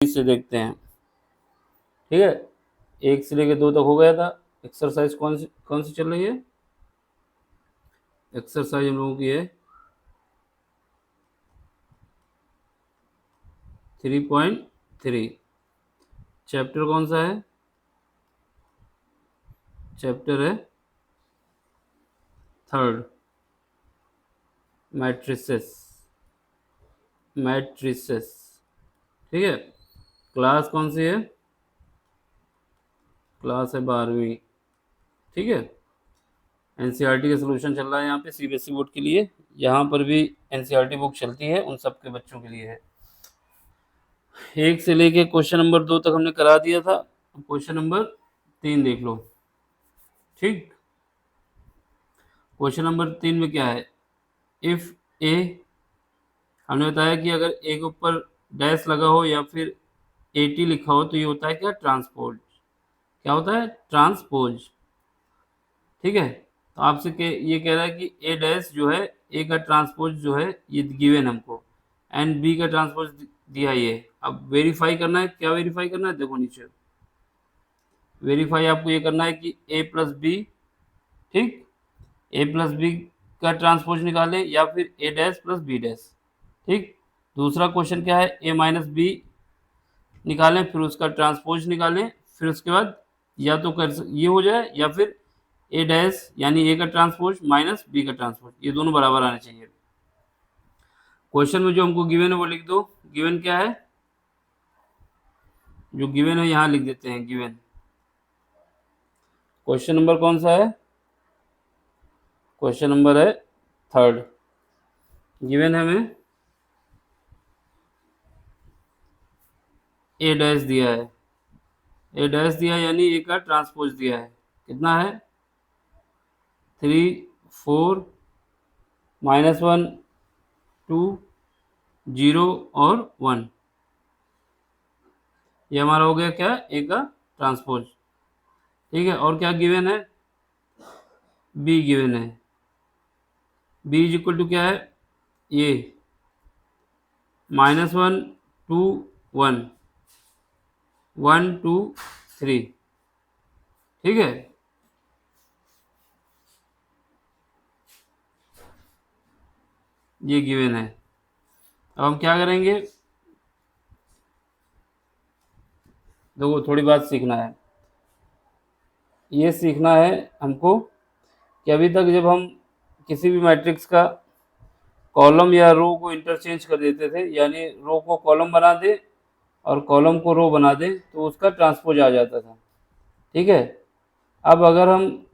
से देखते हैं। ठीक है, 1 से लेकर 2 तक हो गया था। एक्सरसाइज कौन सी चल रही है? एक्सरसाइज हम लोगों की है 3.3। चैप्टर कौन सा है? चैप्टर है 3rd, मैट्रिसेस। ठीक है, क्लास कौन सी है? क्लास है 12वीं। ठीक है, एनसीईआरटी का सलूशन चल रहा है यहाँ पे सीबीएसई बोर्ड के लिए। यहाँ पर भी एनसीईआरटी बुक चलती है, उन सब के बच्चों के लिए है। 1 से लेके क्वेश्चन नंबर 2 तक हमने करा दिया था। क्वेश्चन नंबर 3 देख लो। ठीक, क्वेश्चन नंबर 3 में क्या है? इफ ए, हमने बताया कि अगर ए के ऊपर डैश लगा हो या फिर एटी लिखा हो तो ये होता है क्या? ट्रांसपोज। क्या होता है? ट्रांसपोज। ठीक है, तो आपसे ये कह रहा है कि ए डैश जो है, ए का ट्रांसपोज जो है ये गिवन हमको, एंड बी का ट्रांसपोज दिया ये। अब वेरीफाई करना है। क्या वेरीफाई करना है? देखो नीचे वेरीफाई आपको ये करना है कि ए प्लस बी, ठीक, ए प्लस बी का ट्रांसपोज निकालें या फिर ए डैश प्लस बी डैश। ठीक, दूसरा क्वेश्चन क्या है? ए माइनस बी निकालें, फिर उसका ट्रांसपोज निकालें, फिर उसके बाद या तो कर ये हो जाए या फिर ए डैश यानी ए का ट्रांसपोज माइनस बी का ट्रांसपोज, ये दोनों बराबर आने चाहिए। क्वेश्चन में जो हमको गिवन है वो लिख दो। गिवन क्या है? जो गिवन है यहाँ लिख देते हैं गिवन। क्वेश्चन नंबर कौन सा है? क्वेश्चन नंबर है 3rd। गिवन है हमें ए डैश दिया है, ए डैश दिया है यानी ए का ट्रांसपोज दिया है। कितना है? 3 4 -1 2 0 और 1। ये हमारा हो गया क्या? ए का ट्रांसपोज। ठीक है, और क्या गिवन है? बी गिवन है। बी इज इक्वल टू क्या है? ये -1 2 1 1 2 3। ठीक है, ये गिवन है। अब हम क्या करेंगे? देखो थोड़ी बात सीखना है। ये सीखना है हमको कि अभी तक जब हम किसी भी मैट्रिक्स का कॉलम या रो को इंटरचेंज कर देते थे, यानी रो को कॉलम बना दे और कॉलम को रो बना दे, तो उसका ट्रांसपोज आ जाता था। ठीक है, अब अगर हम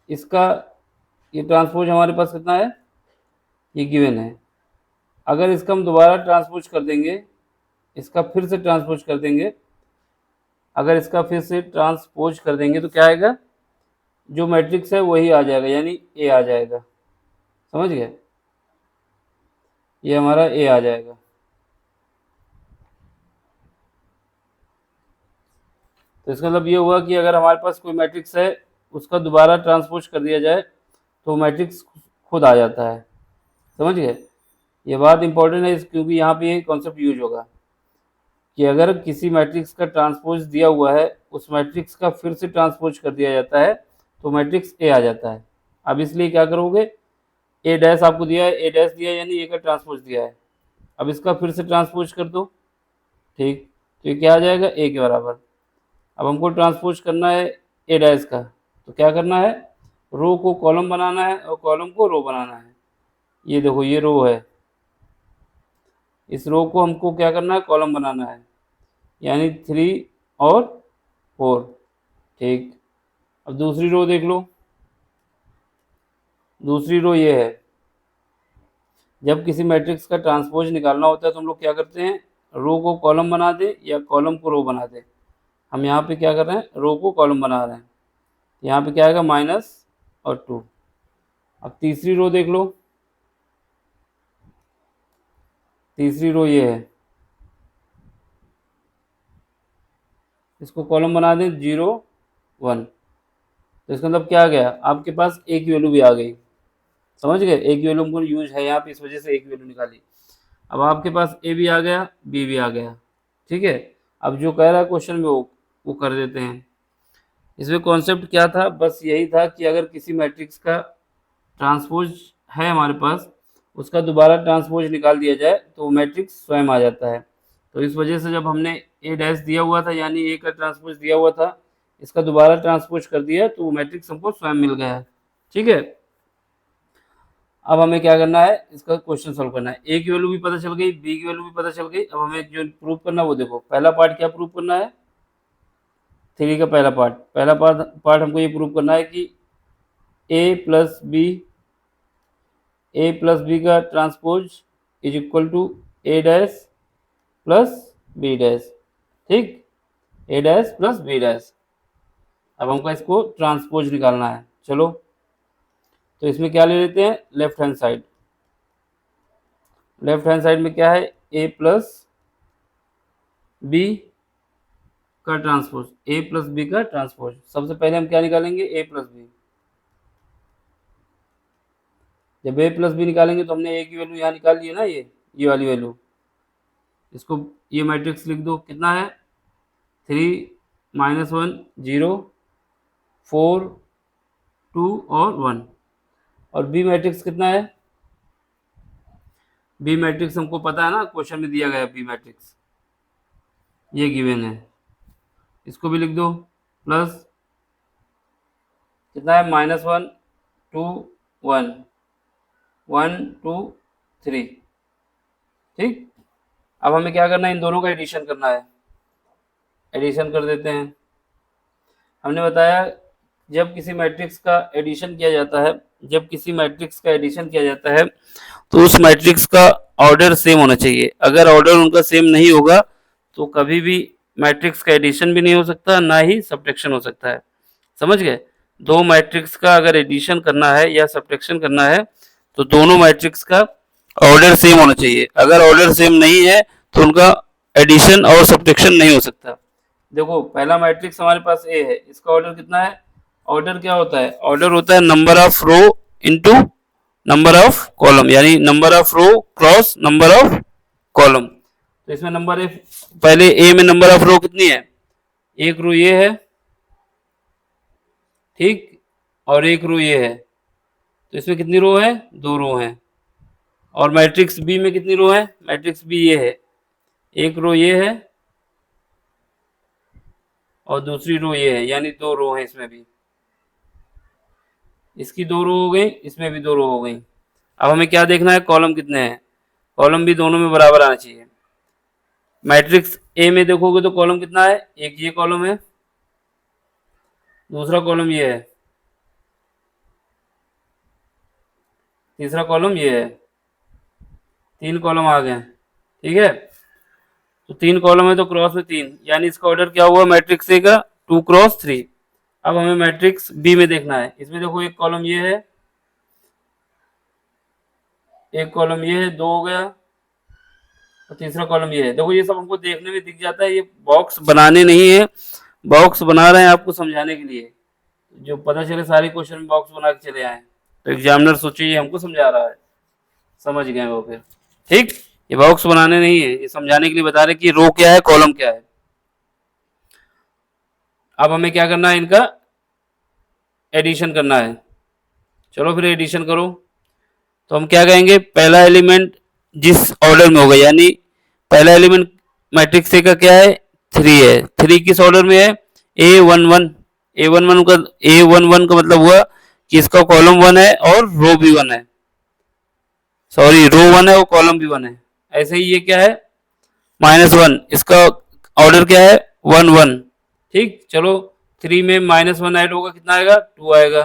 इसका, ये ट्रांसपोज हमारे पास कितना है? ये गिवन है। अगर इसका हम दोबारा ट्रांसपोज कर देंगे, इसका फिर से ट्रांसपोज कर देंगे, अगर इसका फिर से ट्रांसपोज कर देंगे तो क्या आएगा? जो मैट्रिक्स है वही आ जाएगा, यानी ए आ जाएगा। समझ गए? ये हमारा ए आ जाएगा। तो इसका मतलब ये हुआ कि अगर हमारे पास कोई मैट्रिक्स है, उसका दोबारा ट्रांसपोज कर दिया जाए तो मैट्रिक्स खुद आ जाता है। समझ गए? ये बात इंपॉर्टेंट है क्योंकि यहाँ पे ये कॉन्सेप्ट यूज होगा कि अगर किसी मैट्रिक्स का ट्रांसपोज दिया हुआ है, उस मैट्रिक्स का फिर से ट्रांसपोज कर दिया जाता है तो मैट्रिक्स ए आ जाता है। अब इसलिए क्या करोगे? ए डैश आपको दिया है, ए डैश दिया है यानी ए का ट्रांसपोज दिया है। अब इसका फिर से ट्रांसपोज कर दो। ठीक, तो ये क्या आ जाएगा? ए के बराबर। अब हमको ट्रांसपोज करना है ए डैश का, तो क्या करना है? रो को कॉलम बनाना है और कॉलम को रो बनाना है। ये देखो ये रो है, इस रो को हमको क्या करना है? कॉलम बनाना है, यानी 3 और 4। ठीक, अब दूसरी रो देख लो। दूसरी रो ये है। जब किसी मैट्रिक्स का ट्रांसपोज निकालना होता है तो हम लोग क्या करते हैं? रो को कॉलम बना दे या कॉलम को रो बना दे। हम यहाँ पे क्या कर रहे हैं? रो को कॉलम बना रहे हैं। यहाँ पे क्या आएगा? माइनस और 2। अब तीसरी रो देख लो। तीसरी रो ये है, इसको कॉलम बना दें 0 1। तो इसका मतलब क्या आ गया? आपके पास ए की वैल्यू भी आ गई। समझ गए? ए की वैल्यू हमको यूज है यहाँ पे, इस वजह से ए की वैल्यू निकाली। अब आपके पास ए भी आ गया, बी भी आ गया। ठीक है, अब जो कह रहा है क्वेश्चन में वो कर देते हैं। इसमें कॉन्सेप्ट क्या था, बस यही था कि अगर किसी मैट्रिक्स का ट्रांसपोज है हमारे पास, उसका दोबारा ट्रांसपोज निकाल दिया जाए तो वो मैट्रिक्स स्वयं आ जाता है। तो इस वजह से जब हमने ए डैश दिया हुआ था, यानी ए का ट्रांसपोज दिया हुआ था, इसका दोबारा ट्रांसपोज कर दिया तो वो मैट्रिक्स हमको स्वयं मिल गया है। ठीक है, अब हमें क्या करना है, इसका क्वेश्चन सॉल्व करना है। ए की वैल्यू भी पता चल गई, बी की वैल्यू भी पता चल गई। अब हमें जो प्रूव करना है वो देखो, पहला पार्ट क्या प्रूव करना है, 3 का पहला पार्ट हमको ये प्रूव करना है कि ए प्लस बी का transpose is equal to A dash plus B dash. ठीक, A dash plus B dash. अब हमको इसको ट्रांसपोज निकालना है। चलो, तो इसमें क्या ले लेते हैं, left hand side. Left hand side में क्या है, ए प्लस बी का ट्रांसपोज, ए प्लस बी का ट्रांसपोज। सबसे पहले हम क्या निकालेंगे, ए प्लस बी। जब ए प्लस बी निकालेंगे तो हमने ए की वैल्यू यहाँ निकाल ली है ना, ये वाली वैल्यू। इसको ये मैट्रिक्स लिख दो, कितना है, 3 -1 0 4 2 और 1। और बी मैट्रिक्स कितना है, बी मैट्रिक्स हमको पता है ना, क्वेश्चन में दिया गया है बी मैट्रिक्स, ये गिवन है। इसको भी लिख दो, प्लस कितना है, -1 2 1 1 2 3। ठीक, अब हमें क्या करना है, इन दोनों का एडिशन करना है। एडिशन कर देते हैं। हमने बताया जब किसी मैट्रिक्स का एडिशन किया जाता है, तो उस मैट्रिक्स का ऑर्डर सेम होना चाहिए। अगर ऑर्डर उनका सेम नहीं होगा तो कभी भी मैट्रिक्स का एडिशन भी नहीं हो सकता, ना ही सब्ट्रैक्शन हो सकता है। समझ गए, दो मैट्रिक्स का अगर एडिशन करना है या सब्ट्रैक्शन करना है तो दोनों मैट्रिक्स का ऑर्डर सेम होना चाहिए। अगर ऑर्डर सेम नहीं है तो उनका एडिशन और सब्ट्रैक्शन नहीं हो सकता। देखो, पहला मैट्रिक्स हमारे पास ए है, इसका ऑर्डर कितना है, ऑर्डर क्या होता है, ऑर्डर होता है number of row into number of column, यानी number of row cross number of column. तो इसमें नंबर ए, पहले ए में नंबर ऑफ रो कितनी है, एक रो ये है, ठीक, और एक रो ये है। तो इसमें कितनी रो है, 2 रो हैं। और मैट्रिक्स बी में कितनी रो है, मैट्रिक्स बी ये है, एक रो ये है और दूसरी रो ये है, यानी 2 रो है इसमें भी। इसकी 2 रो हो गई, इसमें भी 2 रो हो गई। अब हमें क्या देखना है, कॉलम कितने हैं, कॉलम भी दोनों में बराबर आना चाहिए। मैट्रिक्स ए में देखोगे तो कॉलम कितना है, एक ये कॉलम है, दूसरा कॉलम ये है, तीसरा कॉलम ये है, 3 कॉलम आ गए। ठीक है, तो 3 कॉलम है तो क्रॉस में 3, यानी इसका ऑर्डर क्या हुआ मैट्रिक्स ए का, 2 क्रॉस 3। अब हमें मैट्रिक्स बी में देखना है। इसमें देखो, एक कॉलम ये है, एक कॉलम ये है, 2 हो गया, और तीसरा कॉलम ये है। देखो, ये सब हमको देखने में दिख जाता है, ये बॉक्स बनाने नहीं है, बॉक्स बना रहे हैं आपको समझाने के लिए, जो पता चले सारे क्वेश्चन में बॉक्स बना के चले आए तो एग्जामिनर सोचे ये हमको समझा रहा है, समझ गए वो फिर। ठीक, ये बॉक्स बनाने नहीं है, ये समझाने के लिए बता रहे कि रो क्या है, कॉलम क्या है। अब हमें क्या करना है, इनका एडिशन करना है। चलो फिर एडिशन करो। तो हम क्या कहेंगे, पहला एलिमेंट जिस ऑर्डर में होगा, यानी पहला एलिमेंट मैट्रिक्स ए का क्या है, 3 है। 3 किस ऑर्डर में है, A11। A11 का मतलब हुआ कि इसका कॉलम 1 है और रो भी 1 है, सॉरी रो 1 है और कॉलम भी 1 है। ऐसे ही ये क्या है, -1, इसका ऑर्डर क्या है, 1 1। ठीक, चलो 3 में -1 ऐड होगा, कितना आएगा, 2 आएगा।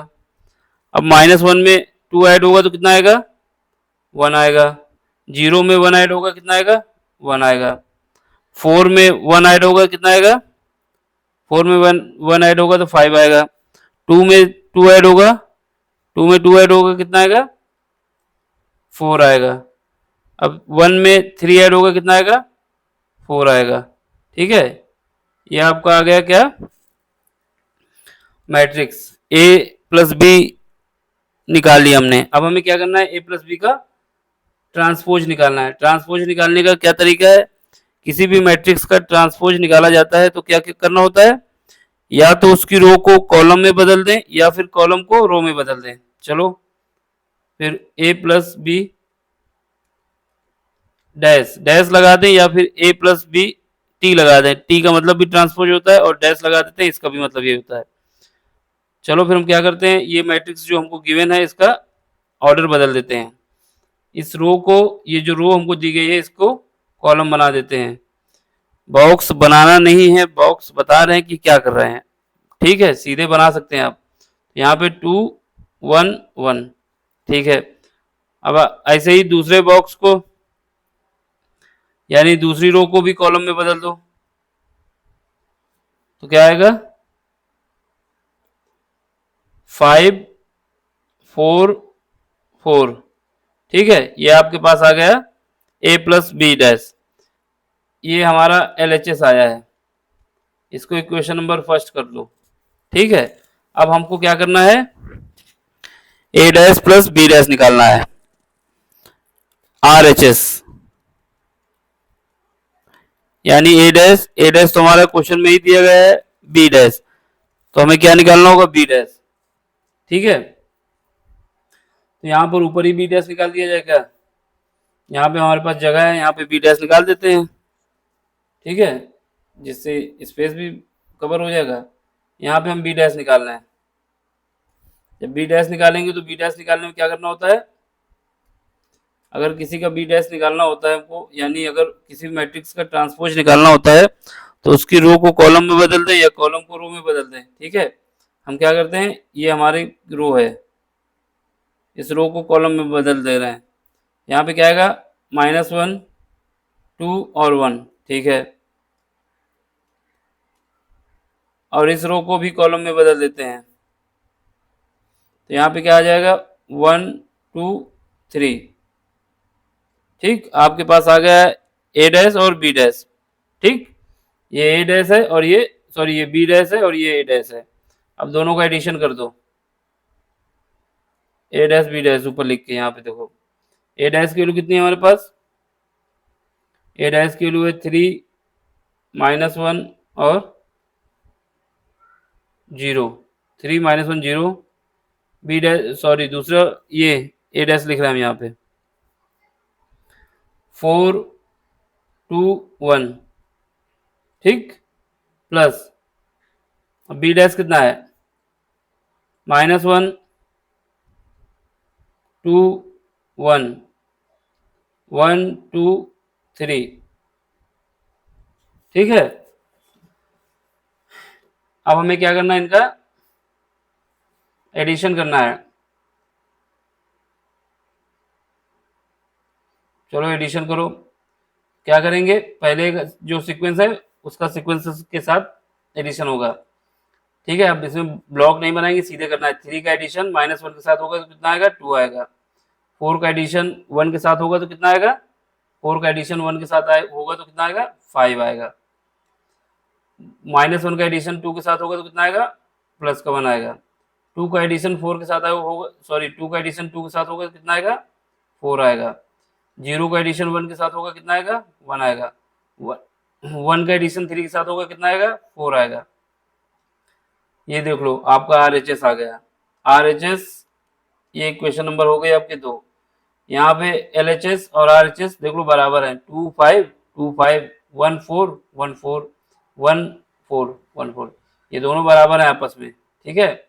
अब -1 में 2 ऐड होगा तो कितना आएगा, 1 आएगा। 0 में 1 ऐड होगा, कितना आएगा, 1 आएगा। 4 में 1 ऐड होगा, कितना आएगा, 4 में 1 ऐड होगा तो 5 आएगा। 2 में 2 ऐड होगा, 2 में 2 ऐड होगा, कितना आएगा, 4 आएगा। अब 1 में 3 ऐड होगा, कितना आएगा, 4 आएगा। ठीक है, ये आपका आ गया क्या, मैट्रिक्स ए प्लस बी निकाल लिया हमने। अब हमें क्या करना है, ए प्लस बी का ट्रांसपोज निकालना है। ट्रांसपोज निकालने का क्या तरीका है किसी भी मैट्रिक्स का ट्रांसपोज निकाला जाता है तो क्या क्या करना होता है, या तो उसकी रो को कॉलम में बदल दें या फिर कॉलम को रो में बदल दें। चलो फिर a plus B dash dash लगा दें या फिर a प्लस बी टी लगा दें। टी का मतलब भी ट्रांसपोज होता है और डैश लगा देते हैं, इसका भी मतलब ये होता है। चलो फिर हम क्या करते हैं, ये मैट्रिक्स जो हमको गिवन है इसका ऑर्डर बदल देते हैं। इस रो को, ये जो रो हमको दी गई है इसको कॉलम बना देते हैं। बॉक्स बनाना नहीं है, बॉक्स बता रहे हैं कि क्या कर रहे हैं। ठीक है, सीधे बना सकते हैं आप। यहाँ पे 2 1 1। ठीक है, अब ऐसे ही दूसरे बॉक्स को यानी दूसरी रो को भी कॉलम में बदल दो तो क्या आएगा 5 4 4। ठीक है, ये आपके पास आ गया a प्लस बी डैश, ये हमारा LHS आया है। इसको इक्वेशन नंबर फर्स्ट कर लो। ठीक है, अब हमको क्या करना है, a dash plus B dash निकालना है, RHS यानी a डैश तो हमारा क्वेश्चन में ही दिया गया है, b डैश तो हमें क्या निकालना होगा b डैश। ठीक है, तो यहाँ पर ऊपर ही b डैश निकाल दिया जाए क्या, यहाँ पे हमारे पास जगह है, यहाँ पे b डैश निकाल देते हैं। ठीक है, जिससे स्पेस भी कवर हो जाएगा। यहाँ पे हम b डैश निकालना है। जब b डैश निकालेंगे तो b डैश निकालने में क्या करना होता है, अगर किसी का b डैश निकालना होता है हमको, यानी अगर किसी मैट्रिक्स का ट्रांसपोज निकालना होता है तो उसकी रो को कॉलम में बदल दें या कॉलम को रो में बदल दें। ठीक है, हम क्या करते हैं, ये हमारी रो है, इस रो को कॉलम में बदल दे रहे हैं। यहाँ पे क्या आएगा -1 2 और 1। ठीक है, और इस रो को भी कॉलम में बदल देते हैं तो यहाँ पे क्या आ जाएगा 1 2 3। ठीक, आपके पास आ गया है a डैश और b डैश। ठीक, ये a डैश है और ये सॉरी ये b डैश है और ये a डैश है। अब दोनों का एडिशन कर दो, a डैश b डैश ऊपर लिख के। यहाँ पे देखो a डैश की वैल्यू कितनी है हमारे पास, a डैश की वैल्यू है 3 -1 और 0। 3 -1 0। b डैश सॉरी दूसरा ये a डैश लिख रहे हैं हम यहाँ पे 4 2 1। ठीक, प्लस b डैश कितना है -1 2 1 1 2 3। ठीक है, अब हमें क्या करना है, इनका एडिशन करना है। चलो एडिशन करो। क्या करेंगे, पहले जो सीक्वेंस है उसका सीक्वेंस के साथ एडिशन होगा। ठीक है, अब इसमें ब्लॉक नहीं बनाएंगे, सीधे करना है। 3 का एडिशन -1 के साथ होगा तो कितना आएगा 2 आएगा। 4 का एडिशन 1 के साथ होगा तो कितना आएगा, 4 का एडिशन 1 के साथ होगा तो कितना आएगा 5 आएगा। -1 का एडिशन 2 के साथ होगा तो कितना आएगा प्लस का 1 आएगा। 2 का एडिशन 4 के साथ होगा, सॉरी 2 का एडिशन 2 के साथ होगा तो कितना आएगा 4 आएगा। 0 का एडिशन 1 के साथ होगा कितना आएगा 1 आएगा। 1 का एडिशन 3 के साथ होगा कितना आएगा 4 आएगा। ये देख लो आपका RHS आ गया। RHS ये क्वेश्चन नंबर हो गए आपके 2। यहाँ पे LHS और RHS देख लो बराबर है, 2 5 2 5 1 4 1 4 1 4 1 4, ये दोनों बराबर है आपस में। ठीक है,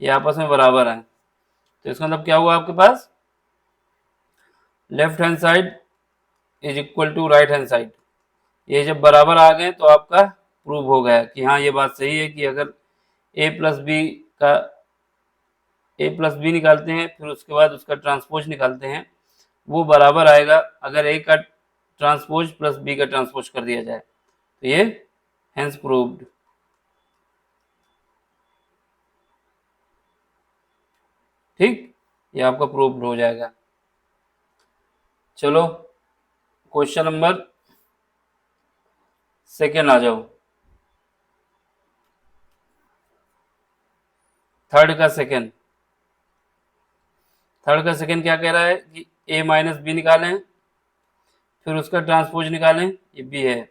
ये आपस में बराबर है, तो इसका मतलब क्या हुआ आपके पास, left hand side is equal to right hand side. ये जब बराबर आ गए तो आपका प्रूव हो गया कि हाँ ये बात सही है कि अगर a प्लस बी निकालते हैं फिर उसके बाद उसका ट्रांसपोज निकालते हैं, वो बराबर आएगा अगर a का ट्रांसपोज प्लस b का ट्रांसपोज कर दिया जाए। तो ये हेंस प्रूव्ड। ठीक, ये आपका प्रूव्ड हो जाएगा। चलो क्वेश्चन नंबर सेकेंड आ जाओ, थर्ड का सेकेंड क्या कह रहा है कि a माइनस बी निकालें फिर उसका ट्रांसपोज निकालें, ये b है।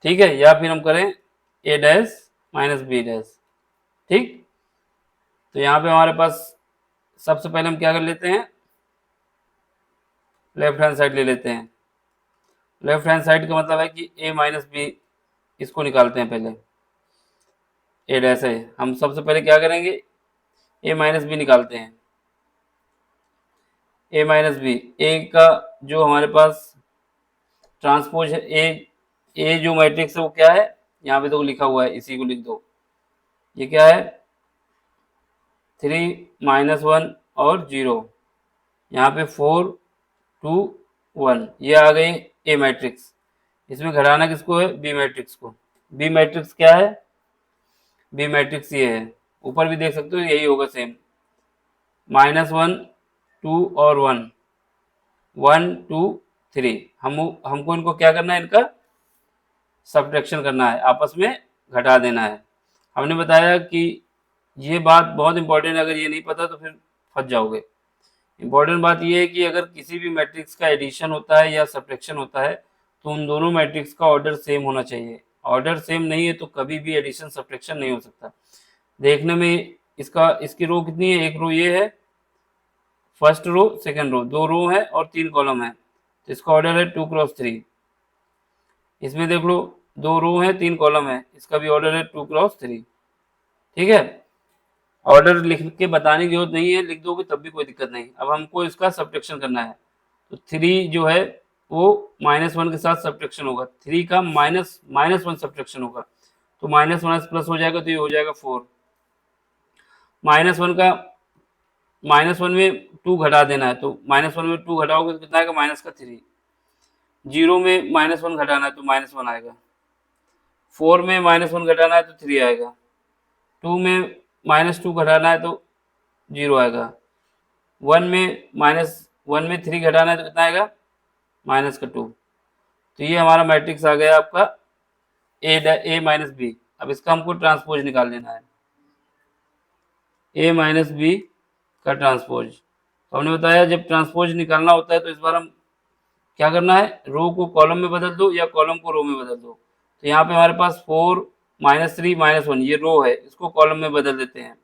ठीक है, या फिर हम करें ए डैश माइनस बी डैश। ठीक, तो यहाँ पे हमारे पास सबसे पहले हम क्या कर लेते हैं, लेफ्ट हैंड साइड ले लेते हैं। लेफ्ट हैंड साइड का मतलब है कि ए माइनस बी, इसको निकालते हैं पहले। ए डैश है, हम सबसे पहले क्या करेंगे, ए माइनस बी निकालते हैं। ए माइनस बी, ए का जो हमारे पास ट्रांसपोज है, ए जो मैट्रिक्स है वो क्या है, यहाँ पे तो लिखा हुआ है, इसी को लिख दो। ये क्या है, 3 -1 और 0, यहाँ पे 4 2 1, ये आ गई ए मैट्रिक्स। इसमें घटाना किसको है, बी मैट्रिक्स को। बी मैट्रिक्स क्या है, बी मैट्रिक्स ये है, ऊपर भी देख सकते हो यही होगा सेम, -1 2 और 1 1 2 3। हमको इनको क्या करना है, इनका सब्ट्रैक्शन करना है, आपस में घटा देना है। हमने बताया कि ये बात बहुत इंपॉर्टेंट है, अगर ये नहीं पता तो फिर फंस जाओगे। इंपॉर्टेंट बात ये है कि अगर किसी भी मैट्रिक्स का एडिशन होता है या सब्ट्रैक्शन होता है तो उन दोनों मैट्रिक्स का ऑर्डर सेम होना चाहिए। ऑर्डर सेम नहीं है तो कभी भी एडिशन सब्ट्रैक्शन नहीं हो सकता। देखने में इसकी रो कितनी है, एक रो ये है, फर्स्ट रो सेकंड रो, 2 रो है और 3 कॉलम है, तो इसका ऑर्डर है 2 क्रॉस 3। इसमें देख लो 2 रो है 3 कॉलम है, इसका भी ऑर्डर है 2 क्रॉस 3। ठीक है, ऑर्डर लिख के बताने की जरूरत नहीं है, लिख दोगे तब भी कोई दिक्कत नहीं। अब हमको इसका सब्ट्रैक्शन करना है, तो 3 जो है वो -1 के साथ सब्ट्रैक्शन होगा, 3 का -1 सब्ट्रैक्शन होगा, तो -1 प्लस हो जाएगा, तो ये हो जाएगा 4। -1 का -1 में 2 घटा देना है, तो -1 में 2 घटाओगे तो कितना आएगा, -3। 0 में -1 घटाना है तो -1 आएगा, 4 में -1 घटाना है तो 3 आएगा, 2 में -2 घटाना है तो 0 आएगा, 1 में 3 घटाना है तो कितना आएगा, -2। तो ये हमारा मैट्रिक्स आ गया आपका ए माइनस बी। अब इसका हमको ट्रांसपोज निकाल लेना है, ए माइनस बी का ट्रांसपोज। तो हमने बताया जब ट्रांसपोज निकालना होता है तो इस बार हम क्या करना है, रो को कॉलम में बदल दो या कॉलम को रो में बदल दो। तो यहाँ पे हमारे पास 4 -3 -1 ये रो है, इसको कॉलम में बदल देते हैं,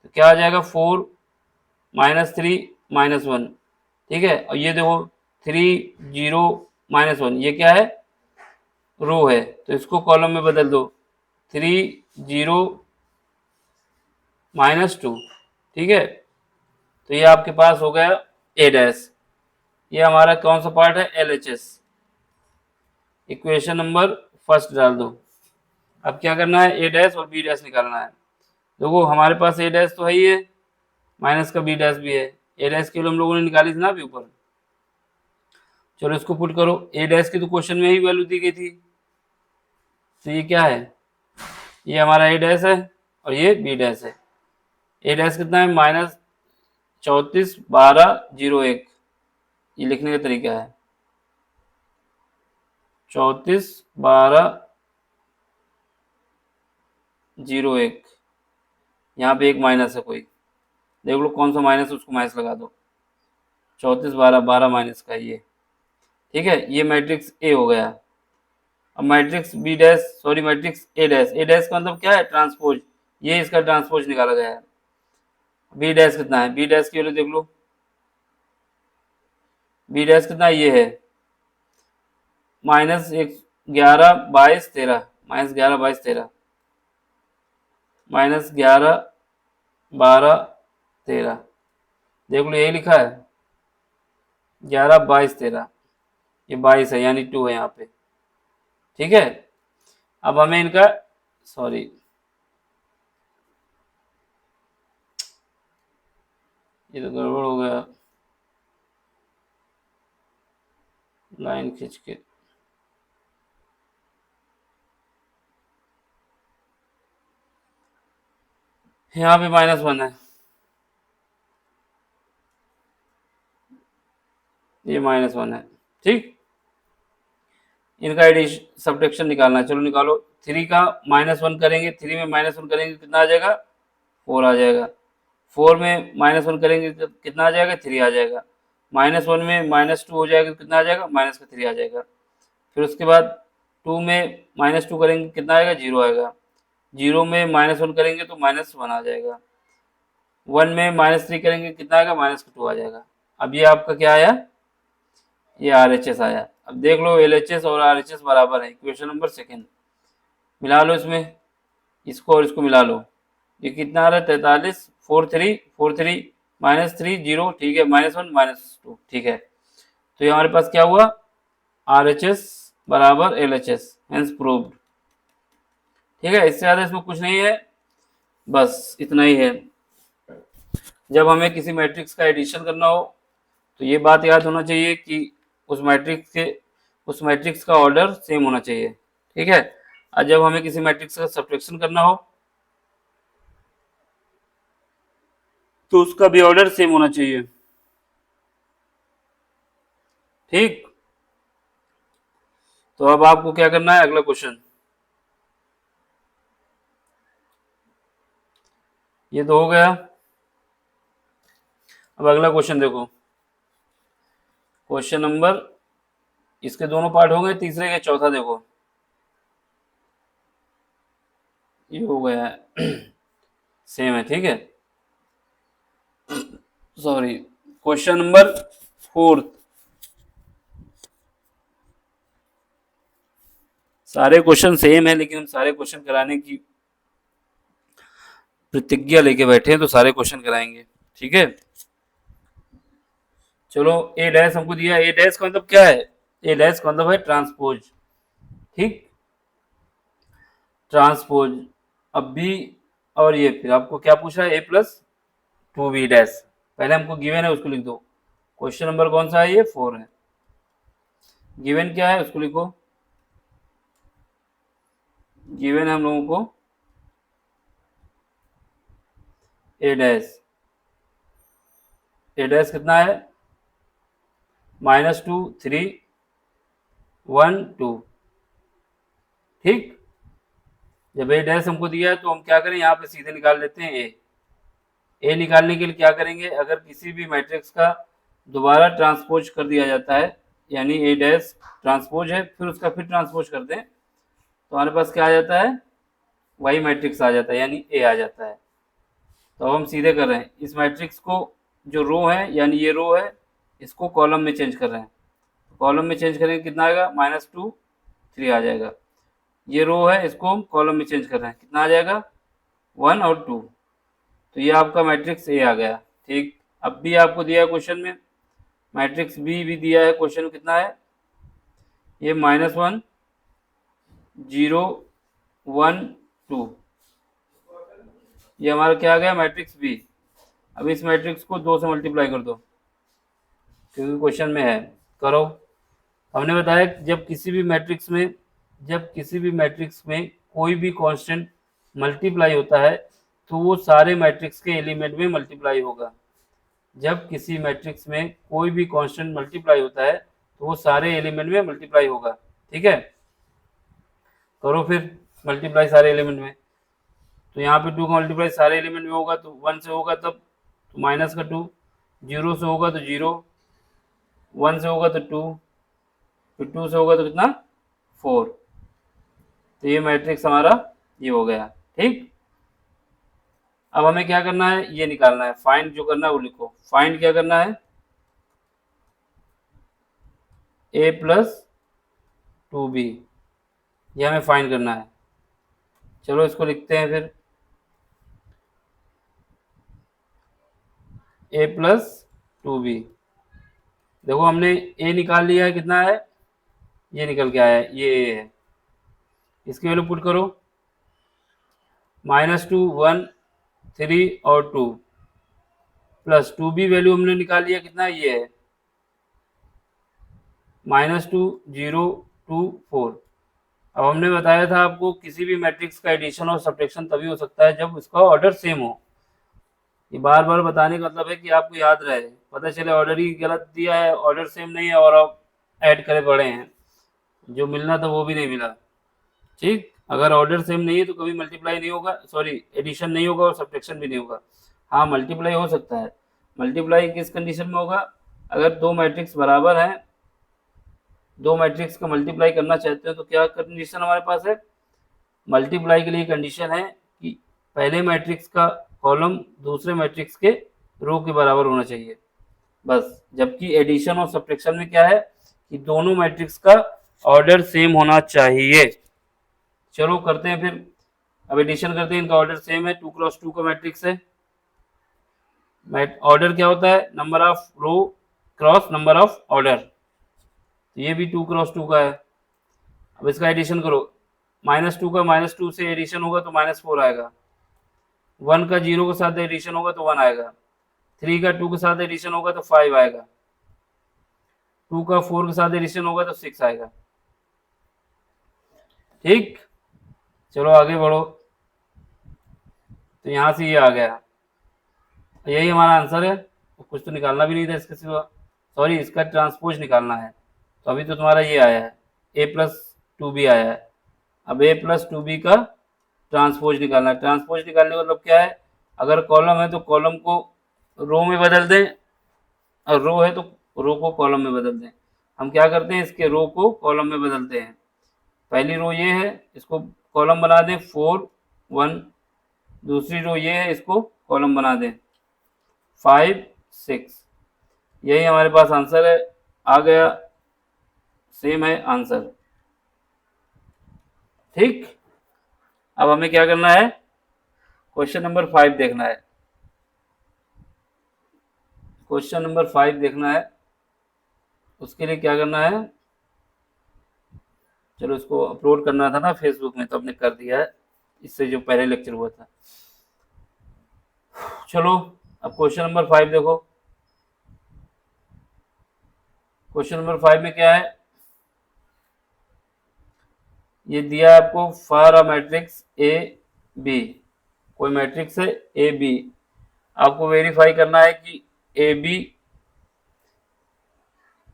तो क्या आ जाएगा 4 -3 -1। ठीक है, और ये देखो 3 0 -1 ये क्या है, रो है, तो इसको कॉलम में बदल दो, 3 0 -2। ठीक है, तो ये आपके पास हो गया ए डैश। ये हमारा कौन सा पार्ट है, LHS। इक्वेशन नंबर फर्स्ट डाल दो। अब क्या करना है, ए डैश और बी डैश निकालना है। देखो हमारे पास ए डैश तो है ही है, माइनस का बी डैश भी है। ए डैश की हम लोगों ने निकाली थी ना अभी ऊपर। चलो इसको पुट करो, ए डैश की तो क्वेश्चन में ही वैल्यू दी गई थी, तो ये क्या है, ये हमारा ए डैश है और ये बी डैश है। ए डैश कितना है, -34 12 01, ये लिखने का तरीका है 34 12 01। यहाँ पे एक माइनस है कोई, देख लो कौन सा माइनस, उसको माइनस लगा दो, 34 12 12 माइनस का ये। ठीक है, ये मैट्रिक्स ए हो गया। अब matrix B dash, sorry matrix A dash, A dash का मतलब क्या है, ट्रांसपोज, ये इसका ट्रांसपोज निकाला गया है। बी डैश कितना है, बी डैश की वैल्यू देख लो, बी डैश कितना ये है -11 22 13, -11 22 13, -11 12 13, देख लो यही लिखा है 11 22 13, ये 22 है यानी 2 है यहाँ पे। ठीक है, अब हमें इनका, सॉरी ये तो गड़बड़ हो गया, लाइन खींच के, यहाँ पे -1 है, ये -1 है। ठीक, इनका एडिशन सब्ट्रैक्शन निकालना है, चलो निकालो। 3 का -1 करेंगे, 3 में -1 करेंगे कितना आ जाएगा, 4 आ जाएगा। 4 में -1 करेंगे तो कितना आ जाएगा, 3 आ जाएगा। -1 में -2 हो जाएगा तो कितना आ जाएगा, -3 आ जाएगा। फिर उसके बाद 2 में -2 करेंगे कितना आएगा, 0 आएगा। 0 में -1 करेंगे तो -1 आ जाएगा। 1 में -3 करेंगे कितना आएगा, -2 आ जाएगा। अब ये आपका क्या आया, ये RHS आया। अब देख लो LHS और RHS बराबर है, इक्वेशन नंबर सेकंड। मिला लो इसमें, इसको और इसको मिला लो। ये कितना आ रहा है, 43, 4 3 -3 0, ठीक है, -1 -2, ठीक है। तो ये हमारे पास क्या हुआ, RHS बराबर LHS, हेंस प्रूव्ड। ठीक है, इससे ज़्यादा इसमें कुछ नहीं है, बस इतना ही है। जब हमें किसी मैट्रिक्स का एडिशन करना हो तो ये बात याद होना चाहिए कि उस मैट्रिक्स का ऑर्डर सेम होना चाहिए। ठीक है, और जब हमें किसी मैट्रिक्स का सब्ट्रैक्शन करना हो तो उसका भी ऑर्डर सेम होना चाहिए। ठीक, तो अब आपको क्या करना है, अगला क्वेश्चन। ये तो हो गया। अब अगला क्वेश्चन देखो, क्वेश्चन नंबर, इसके दोनों पार्ट हो गए, तीसरे के चौथा देखो, ये हो गया है सेम है। ठीक है, सॉरी, क्वेश्चन नंबर 4, सारे क्वेश्चन सेम है लेकिन हम सारे क्वेश्चन कराने की प्रतिज्ञा लेके बैठे हैं तो सारे क्वेश्चन कराएंगे। ठीक है, चलो, ए डैश हमको दिया, ए डैश का मतलब क्या है, ए डैश का मतलब है ट्रांसपोज। ठीक, ट्रांसपोज। अब बी और ये फिर आपको क्या पूछा है, A+2B डैश, पहले हमको गिवन है उसको लिख दो। क्वेश्चन नंबर कौन सा है, ये 4 है। गिवन क्या है उसको लिखो, गिवन है हम लोगों को ए डैश कितना है, -2 3 1 2। ठीक, जब ए डैश हमको दिया है तो हम क्या करें, यहाँ पे सीधे निकाल लेते हैं ए निकालने के लिए क्या करेंगे, अगर किसी भी मैट्रिक्स का दोबारा ट्रांसपोज कर दिया जाता है, यानी ए डैश ट्रांसपोज है फिर उसका फिर ट्रांसपोज कर दें तो हमारे पास क्या आ जाता है, वही मैट्रिक्स आ जाता है, यानी ए आ जाता है। तो अब हम सीधे कर रहे हैं, इस मैट्रिक्स को जो रो है, यानी ये रो है, इसको कॉलम में चेंज कर रहे हैं। कॉलम में चेंज करेंगे कितना आएगा, -2 3 आ जाएगा। ये रो है, इसको हम कॉलम में चेंज कर रहे हैं, कितना आ जाएगा, 1 और 2। तो ये आपका मैट्रिक्स ए आ गया। ठीक, अब भी आपको दिया है क्वेश्चन में, मैट्रिक्स बी भी दिया है क्वेश्चन में, कितना है, ये -1 0 1 2, ये हमारा क्या आ गया, मैट्रिक्स बी। अब इस मैट्रिक्स को 2 से मल्टीप्लाई कर दो क्योंकि क्वेश्चन में है, करो। हमने बताया जब किसी भी मैट्रिक्स में कोई भी कांस्टेंट मल्टीप्लाई होता है तो वो सारे मैट्रिक्स के एलिमेंट में मल्टीप्लाई होगा। जब किसी मैट्रिक्स में कोई भी कांस्टेंट मल्टीप्लाई होता है तो वो सारे एलिमेंट में मल्टीप्लाई होगा। ठीक है, करो फिर मल्टीप्लाई सारे एलिमेंट में। तो यहाँ पे 2 का मल्टीप्लाई सारे एलिमेंट में होगा तो 1 से होगा तब तो -2, 0 से होगा तो 0, 1 से होगा तो 2, फिर 2 से होगा तो कितना, 4। तो ये मैट्रिक्स हमारा ये हो गया। ठीक, अब हमें क्या करना है, ये निकालना है, फाइंड जो करना है वो लिखो। फाइंड क्या करना है, A+2B, ये हमें फाइंड करना है। चलो इसको लिखते हैं फिर, A+2B। देखो हमने A निकाल लिया है, कितना है, ये निकल के आया है, ये A है। इसकी वैल्यू पुट करो, -2 1 3 और 2 प्लस 2B वैल्यू हमने निकाल लिया, कितना ये है, -2 0 2 4। अब हमने बताया था आपको किसी भी मैट्रिक्स का एडिशन और सब्ट्रैक्शन तभी हो सकता है जब उसका ऑर्डर सेम हो। ये बार बार बताने का मतलब है कि आपको याद रहे, पता चले ऑर्डर ही गलत दिया है, ऑर्डर सेम नहीं है और आप ऐड करे पड़े हैं, जो मिलना था वो भी नहीं मिला। ठीक, अगर ऑर्डर सेम नहीं है तो कभी मल्टीप्लाई नहीं होगा, सॉरी एडिशन नहीं होगा और सब्ट्रैक्शन भी नहीं होगा। हाँ, मल्टीप्लाई हो सकता है। मल्टीप्लाई किस कंडीशन में होगा, अगर दो मैट्रिक्स बराबर हैं दो मैट्रिक्स का मल्टीप्लाई करना चाहते हो तो क्या कंडीशन हमारे पास है? मल्टीप्लाई के लिए कंडीशन है कि पहले मैट्रिक्स का कॉलम दूसरे मैट्रिक्स के रो के बराबर होना चाहिए बस। जबकि एडिशन और सब्ट्रैक्शन में क्या है कि दोनों मैट्रिक्स का ऑर्डर सेम होना चाहिए। चलो करते हैं फिर, अब एडिशन करते हैं, इनका ऑर्डर सेम है, 2x2 का मैट्रिक्स है। ऑर्डर क्या होता है? Number of row cross number of order, तो ये भी 2x2 का है। अब इसका एडिशन करो, -2 का -2 से एडिशन होगा तो -4 आएगा, 1 का 0 के साथ एडिशन होगा तो 1 आएगा, 3 का 2 के साथ एडिशन होगा तो 5 आएगा, 2 का 4 के साथ एडिशन होगा तो 6 आएगा। ठीक, चलो आगे बढ़ो। तो यहाँ से ये आ गया, यही हमारा आंसर है, तो कुछ तो निकालना भी नहीं था इसके सिवा, सॉरी इसका ट्रांसपोज निकालना है। तो अभी तो तुम्हारा ये आया है, a+2b आया है। अब a+2b का ट्रांसपोज निकालना है। ट्रांसपोज निकालने का मतलब क्या है? अगर कॉलम है तो कॉलम को रो में बदल दें, और रो है तो रो को कॉलम में बदल दें। हम क्या करते हैं, इसके रो को कॉलम में बदलते हैं। पहली रो ये है, इसको कॉलम बना दें 4 1, दूसरी रो ये है, इसको कॉलम बना दें 5 6। यही हमारे पास आंसर है, आ गया, सेम है आंसर। ठीक, अब हमें क्या करना है, क्वेश्चन नंबर 5 देखना है। क्वेश्चन नंबर 5 देखना है, उसके लिए क्या करना है, चलो इसको अपलोड करना था ना फेसबुक में, तो हमने कर दिया है, इससे जो पहले लेक्चर हुआ था। चलो अब क्वेश्चन नंबर 5 देखो। क्वेश्चन नंबर 5 में क्या है, ये दिया है आपको for a matrix A B, कोई मैट्रिक्स है ए बी, आपको वेरीफाई करना है कि ए बी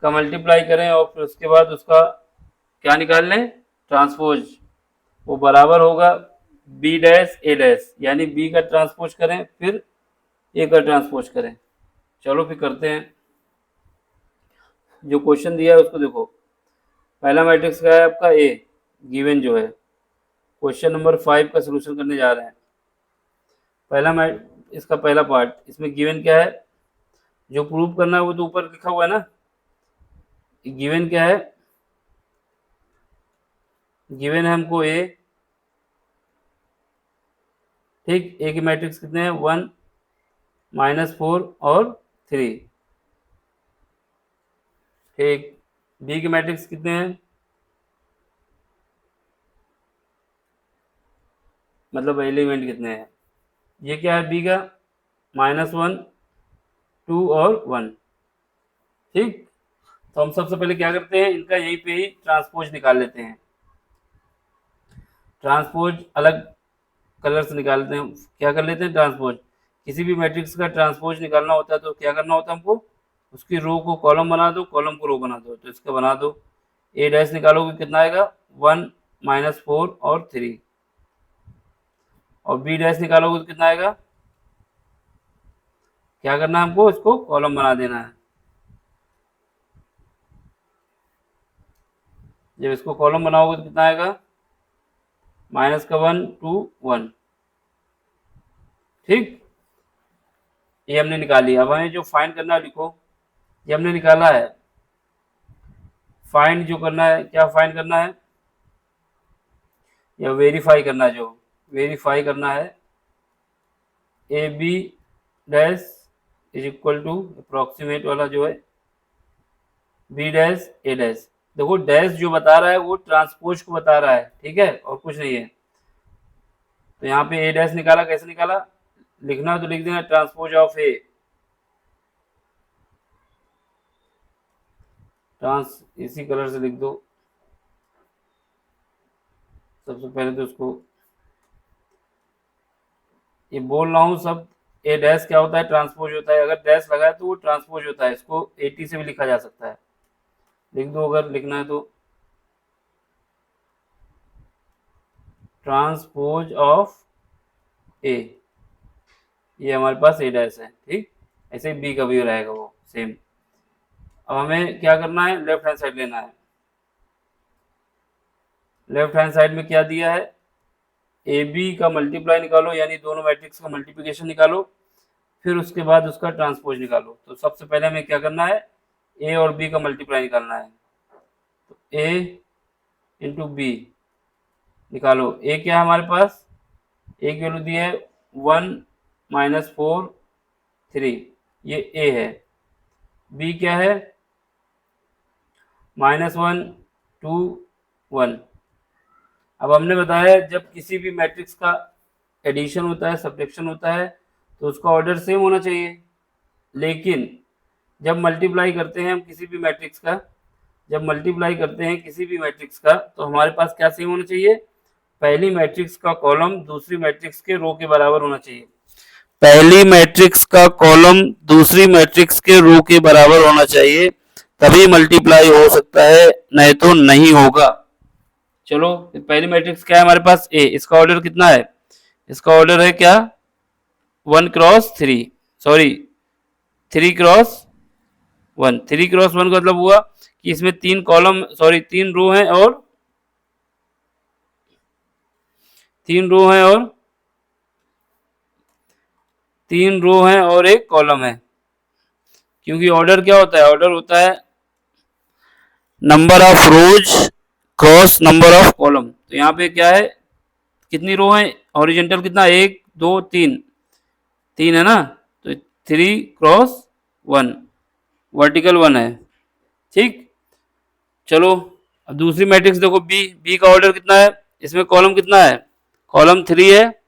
का मल्टीप्लाई करें और फिर उसके बाद उसका क्या निकाल लें, ट्रांसपोज। वो बराबर होगा बी डैश ए डैश, यानी बी का ट्रांसपोज करें फिर ए का ट्रांसपोज करें। चलो फिर करते हैं। जो क्वेश्चन दिया है उसको देखो, पहला मैट्रिक्स का है आपका ए, गिवन जो है। क्वेश्चन नंबर 5 का सोल्यूशन करने जा रहे हैं। पहला इसका पहला पार्ट, इसमें गिवन क्या है, जो प्रूव करना है वो तो ऊपर लिखा हुआ है ना। गिवन क्या है, गिवन है हमको ए, ठीक, ए के मैट्रिक्स कितने हैं, 1 -4 और 3। ठीक, बी के मैट्रिक्स कितने हैं, मतलब एलिमेंट कितने हैं, ये क्या है बी का, -1 2 और 1। ठीक, तो हम सबसे पहले क्या करते हैं, इनका यहीं पे ही ट्रांसपोज निकाल लेते हैं। ट्रांसपोज अलग कलर से निकालते हैं, क्या कर लेते हैं, ट्रांसपोज। किसी भी मैट्रिक्स का ट्रांसपोज निकालना होता है तो क्या करना होता है हमको, उसकी रो को कॉलम बना दो, कॉलम को रो बना दो। तो इसका बना दो, ए डैश निकालोगे कितना आएगा, 1 -4 और 3, और बी डैश निकालोगे तो कितना आएगा, क्या करना है हमको, इसको कॉलम बना देना है। जब इसको कॉलम बनाओगे तो कितना आएगा, -1 2 1। ठीक, ये हमने निकाली। अब हमें जो फाइंड करना है लिखो, ये हमने निकाला है। फाइंड जो करना है, क्या फाइंड करना है, या वेरीफाई करना है, जो वेरीफाई करना है, A B dash is equal to approximate वाला जो है बी डैश ए डैश। देखो डैश जो बता रहा है वो ट्रांसपोज को बता रहा है, ठीक है, और कुछ नहीं है। तो यहाँ पे ए डैश निकाला, कैसे निकाला, लिखना तो लिख देना ट्रांसपोज ऑफ ए, इसी कलर से लिख दो। सबसे पहले तो उसको ये बोल रहा हूँ सब, ए डैश क्या होता है, ट्रांसपोज होता है। अगर डैश लगा है तो वो ट्रांसपोज होता है, इसको 80 से भी लिखा जा सकता है, लिख दो अगर लिखना है तो, ट्रांसपोज ऑफ ए, ये हमारे पास ए डैश है। ठीक, ऐसे बी का भी रहेगा वो सेम। अब हमें क्या करना है, लेफ्ट हैंड साइड लेना है। लेफ्ट हैंड साइड में क्या दिया है, ए बी का मल्टीप्लाई निकालो, यानी दोनों मैट्रिक्स का मल्टीप्लिकेशन निकालो, फिर उसके बाद उसका ट्रांसपोज निकालो। तो सबसे पहले हमें क्या करना है, ए और बी का मल्टीप्लाई निकालना है। तो ए इंटू बी निकालो। ए क्या है हमारे पास, ए की वैल्यू दी है 1-4-3, ये ए है। बी क्या है, -1-2-1। अब हमने बताया जब किसी भी मैट्रिक्स का एडिशन होता है, सब्ट्रैक्शन होता है, तो उसका ऑर्डर सेम होना चाहिए। लेकिन जब मल्टीप्लाई करते हैं हम किसी भी मैट्रिक्स का, जब मल्टीप्लाई करते हैं किसी भी मैट्रिक्स का, तो हमारे पास क्या सेम होना चाहिए, पहली मैट्रिक्स का कॉलम दूसरी मैट्रिक्स के रो के बराबर होना चाहिए। पहली मैट्रिक्स का कॉलम दूसरी मैट्रिक्स के रो के बराबर होना चाहिए, तभी मल्टीप्लाई हो सकता है, नहीं तो नहीं होगा। चलो पहली मैट्रिक्स क्या है हमारे पास, ए। इसका ऑर्डर कितना है, इसका ऑर्डर है क्या, 1×3, सॉरी 3×1। 3×1 का मतलब हुआ कि इसमें 3 कॉलम, सॉरी 3 रो हैं और 3 रो हैं और 3 रो हैं और एक कॉलम है। क्योंकि ऑर्डर क्या होता है, ऑर्डर होता है number of rose cross number of column. तो यहाँ पे क्या है, कितनी रो है, हॉरिजेंटल कितना, 1 2 3, 3 है ना, तो 3×1, वर्टिकल 1 है। ठीक, चलो अब दूसरी मैट्रिक्स देखो, बी। बी का ऑर्डर कितना है, इसमें कॉलम कितना है, कॉलम 3 है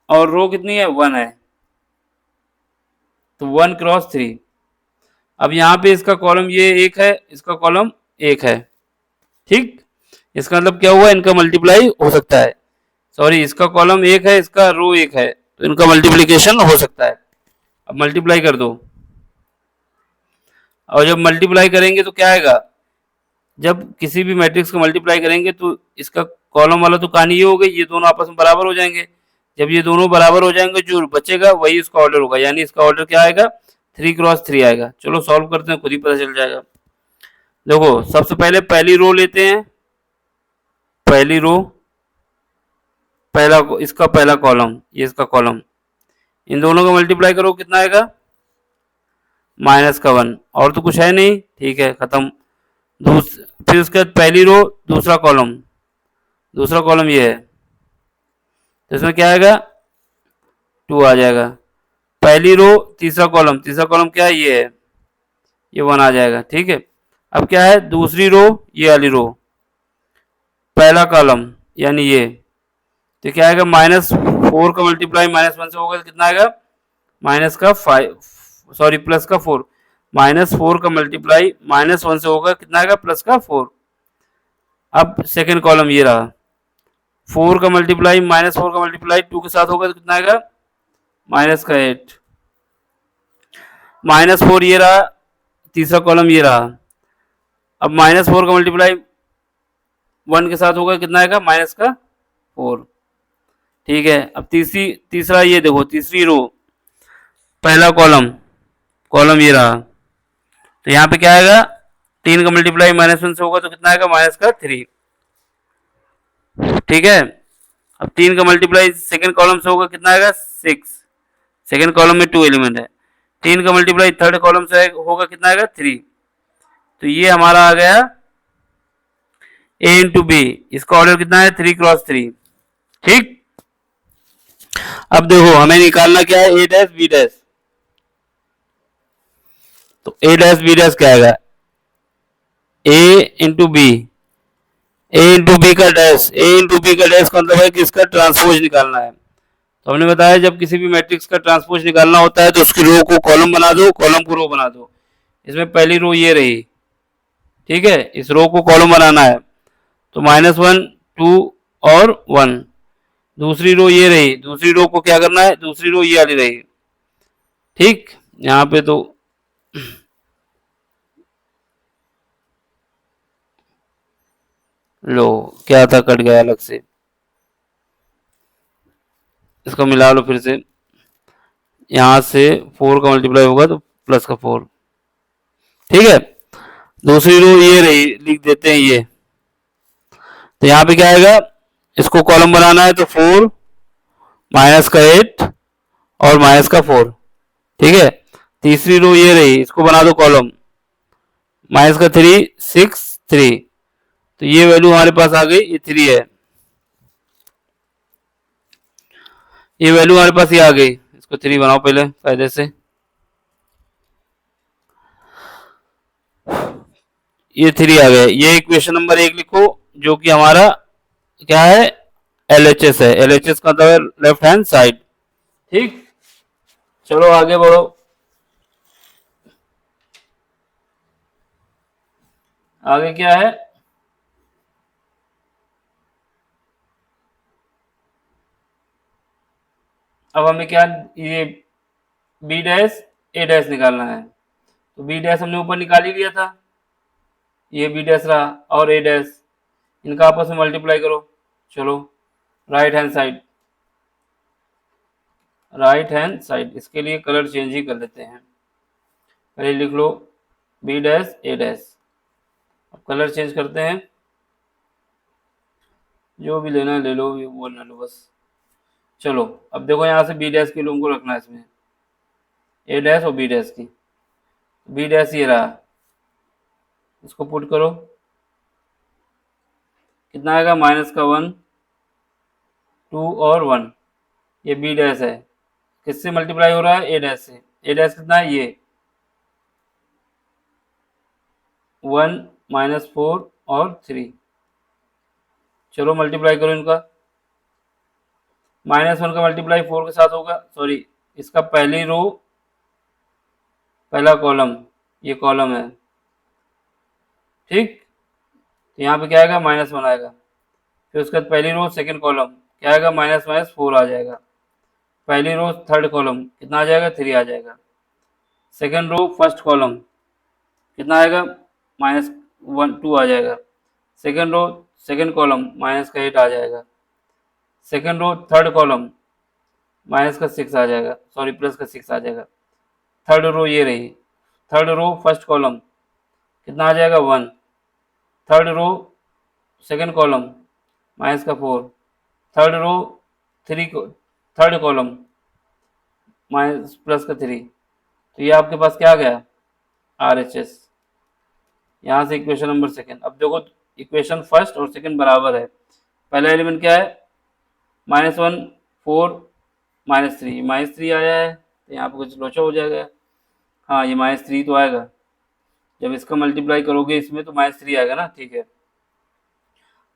और रो कितनी है, 1 है, तो 1×3। अब यहाँ पे इसका कॉलम ये 1 है, इसका कॉलम 1 है। ठीक, इसका मतलब क्या हुआ, इनका मल्टीप्लाई हो सकता है, सॉरी इसका कॉलम 1 है, इसका रो 1 है, तो इनका मल्टीप्लिकेशन हो सकता है। अब मल्टीप्लाई कर दो, और जब मल्टीप्लाई करेंगे तो क्या आएगा, जब किसी भी मैट्रिक्स को मल्टीप्लाई करेंगे तो इसका कॉलम वाला तो कहानी ये हो गई, ये दोनों आपस में बराबर हो जाएंगे। जब ये दोनों बराबर हो जाएंगे, जो बचेगा वही इसका ऑर्डर होगा, यानी इसका ऑर्डर क्या आएगा, 3×3 आएगा। चलो सॉल्व करते हैं, खुद ही पता चल जाएगा। देखो सबसे पहले पहली रो लेते हैं, पहली रो, पहला इसका पहला कॉलम, ये इसका कॉलम, इन दोनों का मल्टीप्लाई करो, कितना आएगा, -1, और तो कुछ है नहीं, ठीक है खत्म। फिर उसके बाद पहली रो दूसरा कॉलम, दूसरा कॉलम ये है, तो इसमें क्या आएगा, 2 आ जाएगा। पहली रो तीसरा कॉलम, तीसरा कॉलम क्या है, ये है, ये 1 आ जाएगा। ठीक है, अब क्या है, दूसरी रो, ये वाली रो, पहला कॉलम यानी ये, तो क्या आएगा, -4 का मल्टीप्लाई -1 से होगा, कितना आएगा, माइनस का 5, सॉरी प्लस का 4, -4 का मल्टीप्लाई -1 से होगा, कितना आएगा, प्लस का 4। अब सेकेंड कॉलम ये रहा, 4 का मल्टीप्लाई -4 का मल्टीप्लाई 2 के साथ होगा, तो कितना आएगा, -8, -4 ये रहा, तीसरा कॉलम ये रहा। अब -4 का मल्टीप्लाई 1 के साथ होगा, कितना आएगा, -4। ठीक है, अब तीसरा ये देखो, तीसरी रो, पहला कॉलम, कॉलम ये रहा, तो यहाँ पे क्या आएगा, 3 का मल्टीप्लाई -1 से होगा, तो कितना आएगा, -3। ठीक है, अब 3 का मल्टीप्लाई सेकंड कॉलम से होगा, कितना आएगा, 6। सेकंड कॉलम में 2 एलिमेंट है। 3 का मल्टीप्लाई थर्ड कॉलम से होगा, कितना आएगा, 3। तो ये हमारा आ गया ए इंटू बी, इसका ऑर्डर कितना है, 3×3। ठीक, अब देखो हमें निकालना क्या है, ए डैश बी डैश। तो ए डैश बी डैश क्या आएगा, ए इंटू बी, ए इंटू बी का डैश, ए इंटू बी का डैश का मतलब है कि इसका ट्रांसपोज निकालना है। तो हमने बताया जब किसी भी मैट्रिक्स का ट्रांसपोज निकालना होता है तो उसकी रो को कॉलम बना दो, कॉलम को रो बना दो। इसमें पहली रो ये रही, ठीक है, इस रो को कॉलम बनाना है, तो -1 2 और 1। दूसरी रो ये रही, दूसरी रो को क्या करना है, दूसरी रो ये वाली रही। ठीक, यहाँ पे तो लो क्या था, कट गया अलग से, इसको मिला लो फिर से, यहाँ से 4 का मल्टीप्लाई होगा तो प्लस का 4। ठीक है, दूसरी रो ये रही, लिख देते हैं ये, तो यहाँ पे क्या आएगा, इसको कॉलम बनाना है तो 4 माइनस का 8 और माइनस का 4, ठीक है। तीसरी रो ये रही, इसको बना दो कॉलम, माइनस का 3 6 3, तो ये वैल्यू हमारे पास आ गई, ये 3 है, ये वैल्यू हमारे पास ये आ गई। इसको 3 बनाओ पहले कायदे से, ये 3 आ गया। ये इक्वेशन नंबर 1 लिखो, जो कि हमारा क्या है, LHS है। LHS का मतलब है लेफ्ट हैंड साइड, ठीक। चलो आगे बढ़ो। आगे क्या है, अब हमें क्या, ये बी डैश ए डैश निकालना है। तो बी डैश हमने ऊपर निकाल ही लिया था, ये बी डैश रहा और ए डैश, इनका आपस में मल्टीप्लाई करो। चलो right hand side, right hand side, इसके लिए कलर चेंज ही कर लेते हैं। पहले लिख लो बी डैश ए डैश, अब कलर चेंज करते हैं, जो भी लेना है ले लो, ये वो ना लो बस। चलो अब देखो, यहाँ से बी डैश के लोगों को रखना है इसमें, ए डैश और बी डैश की। बी डैश ये रहा, इसको पुट करो, कितना आएगा, माइनस का 1 2 और 1, ये बी डैश है, किससे मल्टीप्लाई हो रहा है, ए डैश से। ए डैश कितना है, ये 1 माइनस 4 और 3। चलो मल्टीप्लाई करो इनका, -1 का मल्टीप्लाई 4 के साथ होगा, सॉरी इसका पहली रो पहला कॉलम, ये कॉलम है, ठीक। तो यहाँ पे क्या आएगा, -1 आएगा, फिर उसके बाद पहली रो सेकंड कॉलम क्या आएगा, माइनस माइनस 4 आ जाएगा। पहली रो थर्ड कॉलम कितना आ जाएगा, 3 आ जाएगा। सेकंड रो फर्स्ट कॉलम कितना आएगा, -1 2 आ जाएगा। Second row second column minus का 8 आ जाएगा। Second row third column minus का 6 आ जाएगा, सॉरी प्लस का 6 आ जाएगा। थर्ड रो ये रही, थर्ड रो फर्स्ट कॉलम कितना आ जाएगा, 1। Third row second column minus का 4। Third row third column minus plus का 3। तो ये आपके पास क्या आ गया, RHS। यहाँ से इक्वेशन नंबर सेकंड। अब देखो इक्वेशन फर्स्ट और सेकंड बराबर है। पहला एलिमेंट क्या है, -1 4 -3, -3 आया है, तो यहाँ पे कुछ लोचा हो जाएगा। हाँ ये -3 तो आएगा, जब इसका मल्टीप्लाई करोगे इसमें तो -3 आएगा ना, ठीक है।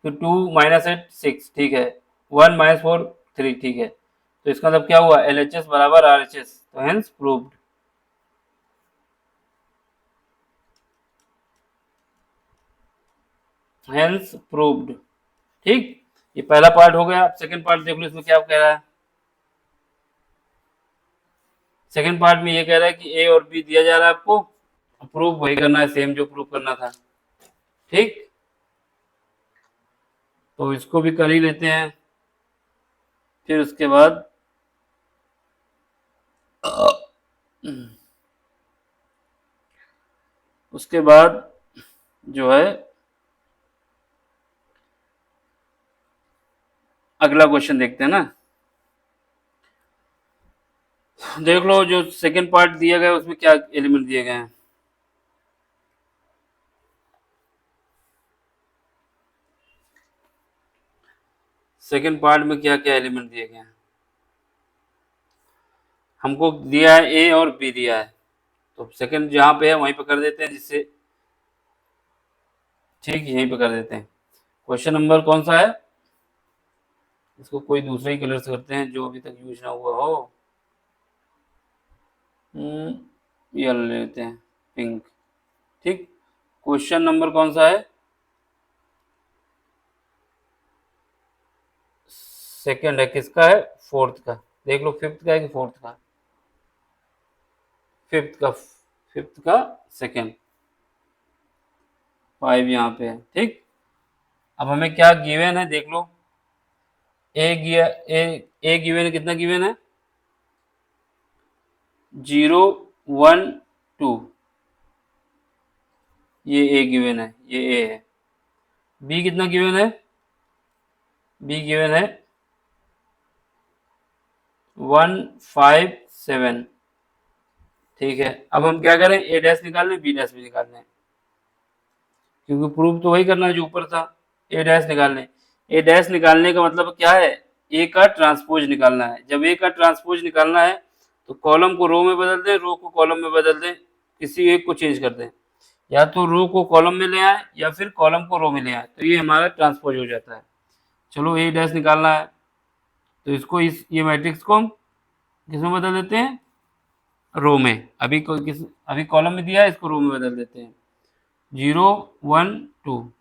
फिर 2 -8 6, ठीक है। 1 -4 3, ठीक है। तो इसका मतलब क्या हुआ, LHS बराबर RHS, तो हेंस प्रूव्ड। हेंस प्रूव्ड, ठीक। ये पहला पार्ट हो गया। सेकंड पार्ट देख लो, इसमें क्या कह रहा है। सेकंड पार्ट में ये कह रहा है कि ए और बी दिया जा रहा है आपको, प्रूव वही करना है सेम जो प्रूव करना था, ठीक। तो इसको भी कर ही लेते हैं। फिर उसके बाद उसके बाद जो है अगला क्वेश्चन देखते हैं ना। देख लो जो सेकंड पार्ट दिया गया है उसमें क्या एलिमेंट दिए गए हैं। सेकंड पार्ट में क्या क्या एलिमेंट दिए गए हैं, हमको दिया है ए और बी दिया है, तो सेकंड जहाँ पे है वहीं पे कर देते हैं, जिससे ठीक यहीं पे कर देते हैं। क्वेश्चन नंबर कौन सा है, इसको कोई दूसरा ही कलर से करते हैं जो अभी तक यूज ना हुआ हो। ये ले लेते हैं पिंक, ठीक। क्वेश्चन नंबर कौन सा है, सेकंड है, किसका है, फोर्थ का। देख लो फिफ्थ का है कि फोर्थ का, फिफ्थ का सेकंड, 5 यहाँ पे है, ठीक। अब हमें क्या गिवन है देख लो, ए गिवन है, कितना गिवन है, 0 1 2, ये ए गिवन है, ये ए है। बी कितना गिवन है, बी गिवन है 157। ठीक है, अब हम क्या करें, ए डैश निकाल लें, बी डैश भी निकाल लें, क्योंकि प्रूव तो वही करना है जो ऊपर था। ए डैश निकालने, ए डैश निकालने का मतलब क्या है, ए का ट्रांसपोज निकालना है। जब ए का ट्रांसपोज निकालना है तो कॉलम को रो में बदल दें, रो को कॉलम में बदल दें, किसी एक को चेंज कर दें, या तो रो को कॉलम में ले आए या फिर कॉलम को रो में ले आए, तो ये हमारा ट्रांसपोज हो जाता है। चलो ए डैश निकालना है तो इसको ये मैट्रिक्स को हम किस में बदल देते हैं, रो में। अभी कॉलम में दिया है, इसको रो में बदल देते हैं। 0 1 2,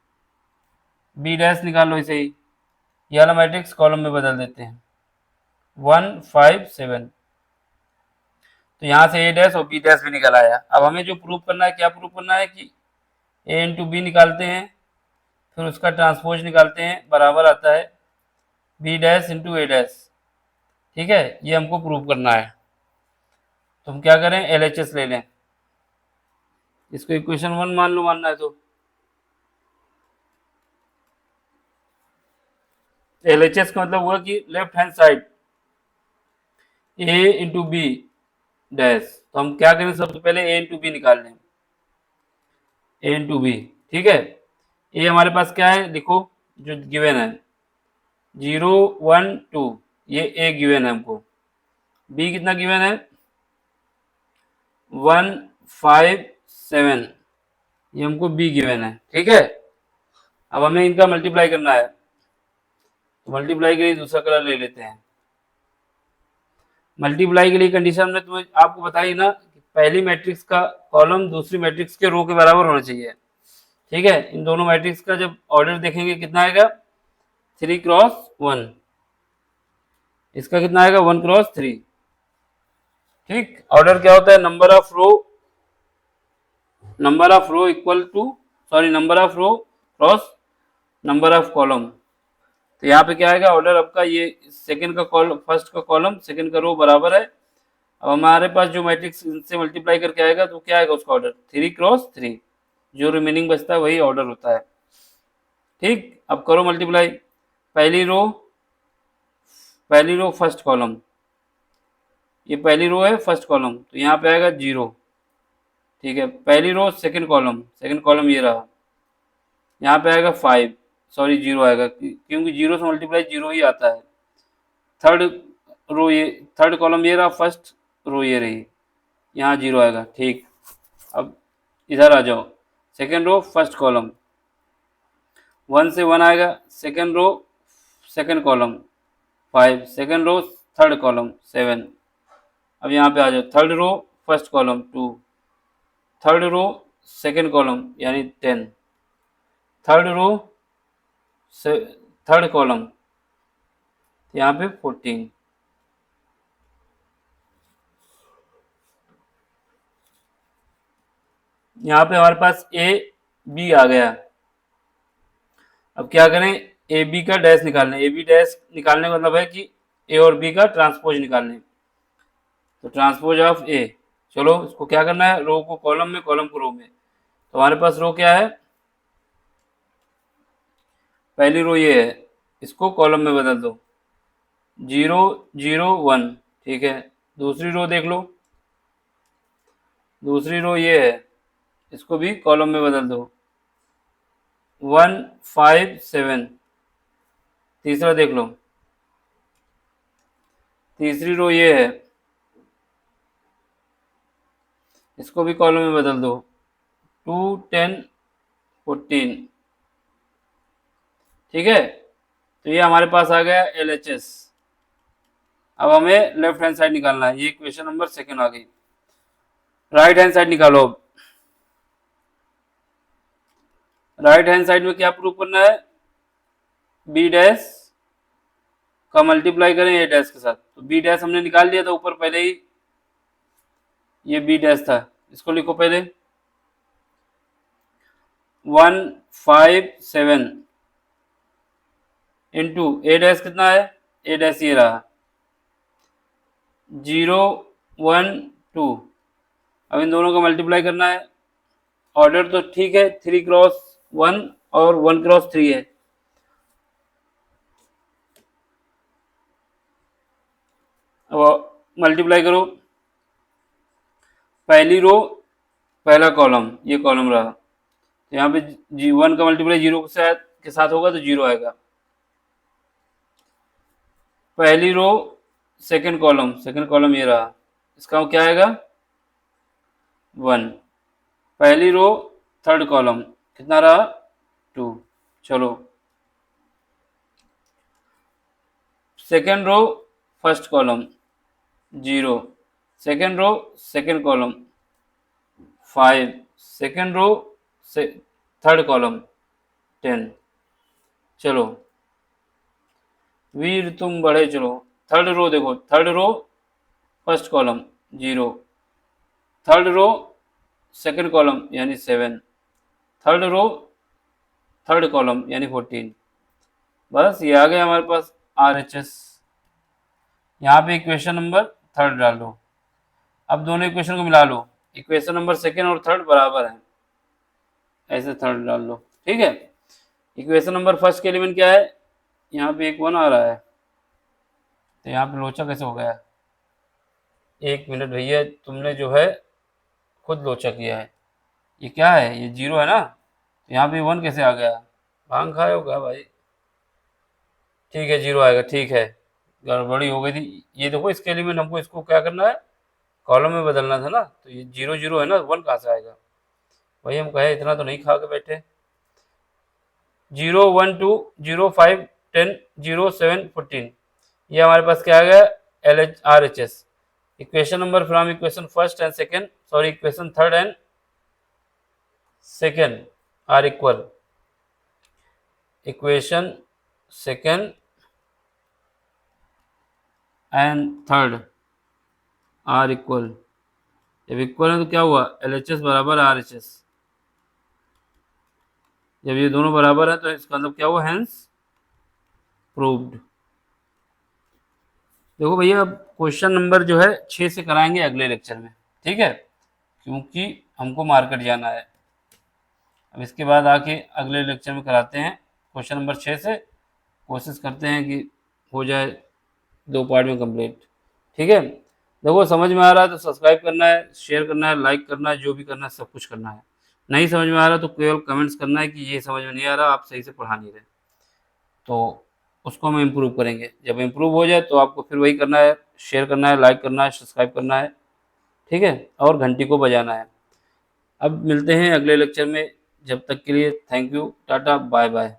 बी डैश निकाल लो ऐसे ही, ये वाला मैट्रिक्स कॉलम में बदल देते हैं 157। तो यहाँ से ए डैश और बी डैश भी निकल आया। अब हमें जो प्रूफ करना है, क्या प्रूफ करना है कि ए इंटू बी निकालते हैं, फिर उसका ट्रांसपोज निकालते हैं, बराबर आता है बी डैश इंटू ए डैश। ठीक है, ये हमको प्रूफ करना है। तो हम क्या करें, एलएचएस ले लें, इसको इक्वेशन 1 मान लो, मानना है तो एलएचएस का मतलब हुआ कि लेफ्ट हैंड साइड ए इंटू बी डैश। तो हम क्या करें, सबसे पहले ए इंटू बी निकाल लें, ए इंटू बी। ठीक है, ए हमारे पास क्या है, देखो जो गिवन है 0 1 2, ये ए गिवन है हमको। बी कितना गिवन है 157, ये हमको बी गिवन है। ठीक है, अब हमें इनका मल्टीप्लाई करना है, तो मल्टीप्लाई के लिए दूसरा कलर ले लेते हैं। मल्टीप्लाई के लिए कंडीशन हमने तुम्हें आपको बताई ना कि पहली मैट्रिक्स का कॉलम दूसरी मैट्रिक्स के रो के बराबर होना चाहिए। ठीक है, इन दोनों मैट्रिक्स का जब ऑर्डर देखेंगे कितना आएगा 3 क्रॉस 1, इसका कितना आएगा 1 क्रॉस 3। ठीक, ऑर्डर क्या होता है, number of row equal to, sorry, number of row cross number of column. तो यहाँ पे क्या आएगा ऑर्डर आपका, ये सेकंड का कॉलम, फर्स्ट का कॉलम, सेकंड का रो बराबर है। अब हमारे पास जो मैट्रिक्स से मल्टीप्लाई करके आएगा तो क्या आएगा उसका ऑर्डर 3 क्रॉस 3, जो रिमेनिंग बचता है वही ऑर्डर होता है। ठीक, अब करो मल्टीप्लाई, पहली रो फर्स्ट कॉलम, ये पहली रो है फर्स्ट कॉलम, तो यहाँ पे आएगा 0। ठीक है, पहली रो सेकंड कॉलम ये रहा, यहाँ पे आएगा 5, सॉरी 0 आएगा, क्योंकि 0 से मल्टीप्लाई 0 ही आता है। थर्ड कॉलम ये रहा, फर्स्ट रो ये रही, यहाँ 0 आएगा। ठीक, अब इधर आ जाओ, सेकंड रो फर्स्ट कॉलम, 1 से 1 आएगा, second row second column 5, second row third column 7। अब यहाँ पे आ जाओ, third row first column 2, third row second column यानी 10, थर्ड रो थर्ड कॉलम यहाँ पे 14। यहाँ पे हमारे पास ए बी आ गया। अब क्या करें, ए बी का डैश निकालने, ए बी डैश निकालने का मतलब है कि ए और बी का ट्रांसपोज निकालने, तो ट्रांसपोज ऑफ ए। चलो इसको क्या करना है, रो को कॉलम में, कॉलम को रो में। तो हमारे पास रो क्या है, पहली रो ये है, इसको कॉलम में बदल दो 0 0 1। ठीक है, दूसरी रो देख लो, दूसरी रो ये है, इसको भी कॉलम में बदल दो 1 5 7। तीसरा देख लो, तीसरी रो ये है, इसको भी कॉलम में बदल दो 2 10 14। ठीक है, तो ये हमारे पास आ गया LHS। अब हमें लेफ्ट हैंड साइड निकालना है, ये क्वेश्चन नंबर सेकंड आ गई। राइट हैंड साइड निकालो। अब राइट हैंड साइड में क्या प्रूव करना है, बी डैश का मल्टीप्लाई करें ए डैश के साथ। तो बी डैश हमने निकाल लिया था ऊपर पहले ही, ये बी डैश था, इसको लिखो पहले 157 इंटू ए डैश कितना है, ए डैश ये रहा 0 1 2। अब इन दोनों का मल्टीप्लाई करना है, ऑर्डर तो ठीक है 3 क्रॉस 1 और 1 क्रॉस 3 है, अब मल्टीप्लाई करो, पहली रो पहला कॉलम, ये कॉलम रहा, तो यहाँ पे G1 का मल्टीप्लाई 0 के साथ होगा तो 0 आएगा। पहली रो सेकंड कॉलम ये रहा, इसका क्या आएगा 1। पहली रो थर्ड कॉलम कितना रहा 2। चलो second row first column 0, second row second column 5, second row third column 10। चलो वीर तुम बढ़े चलो, थर्ड रो देखो, third row first column 0, third row second column यानी 7, थर्ड रो थर्ड कॉलम यानी 14। बस ये आ गया हमारे पास RHS। यहाँ पे इक्वेशन नंबर थर्ड डाल दो। अब दोनों इक्वेशन को मिला लो, इक्वेशन नंबर सेकंड और थर्ड बराबर है, ऐसे थर्ड डाल लो। ठीक है, इक्वेशन नंबर फर्स्ट के एलिमेंट क्या है, यहाँ पे एक 1 आ रहा है, तो यहाँ पे लोचा कैसे हो गया, 1 मिनट भैया, तुमने जो है खुद लोचा किया है। ये क्या है, ये 0 है ना, तो यहाँ पे 1 कैसे आ गया, भांग खाए होगा भाई। ठीक है 0 आएगा, ठीक है, गड़बड़ी हो गई थी। ये देखो इसके एलिमेंट हमको इसको क्या करना है, कॉलम में बदलना था ना, तो ये 0 0 है ना, 1 कहाँ से आएगा भाई, हम कहे इतना तो नहीं खा के बैठे। 0 1 2 0 5 10 0 7 14, ये हमारे पास क्या आ गया RHS। Equation number from equation first and second, sorry equation third and second are equal, equation second and third are equal. जब इक्वल है तो क्या हुआ, LHS बराबर RHS। जब ये दोनों बराबर है तो इसका मतलब क्या हुआ, हेंस प्रूव्ड। देखो भैया अब क्वेश्चन नंबर जो है 6 से कराएंगे अगले लेक्चर में, ठीक है, क्योंकि हमको मार्केट जाना है। अब इसके बाद आके अगले लेक्चर में कराते हैं क्वेश्चन नंबर 6 से, कोशिश करते हैं कि हो जाए 2 पार्ट में कंप्लीट। ठीक है, देखो समझ में आ रहा है तो सब्सक्राइब करना है, शेयर करना है, लाइक करना है, जो भी करना है सब कुछ करना है। नहीं समझ में आ रहा तो केवल कमेंट्स करना है कि ये समझ में नहीं आ रहा, आप सही से पढ़ा नहीं रहे, तो उसको हम इम्प्रूव करेंगे। जब इम्प्रूव हो जाए तो आपको फिर वही करना है, शेयर करना है, लाइक करना है, सब्सक्राइब करना है, ठीक है, और घंटी को बजाना है। अब मिलते हैं अगले लेक्चर में, जब तक के लिए thank you, tata bye bye.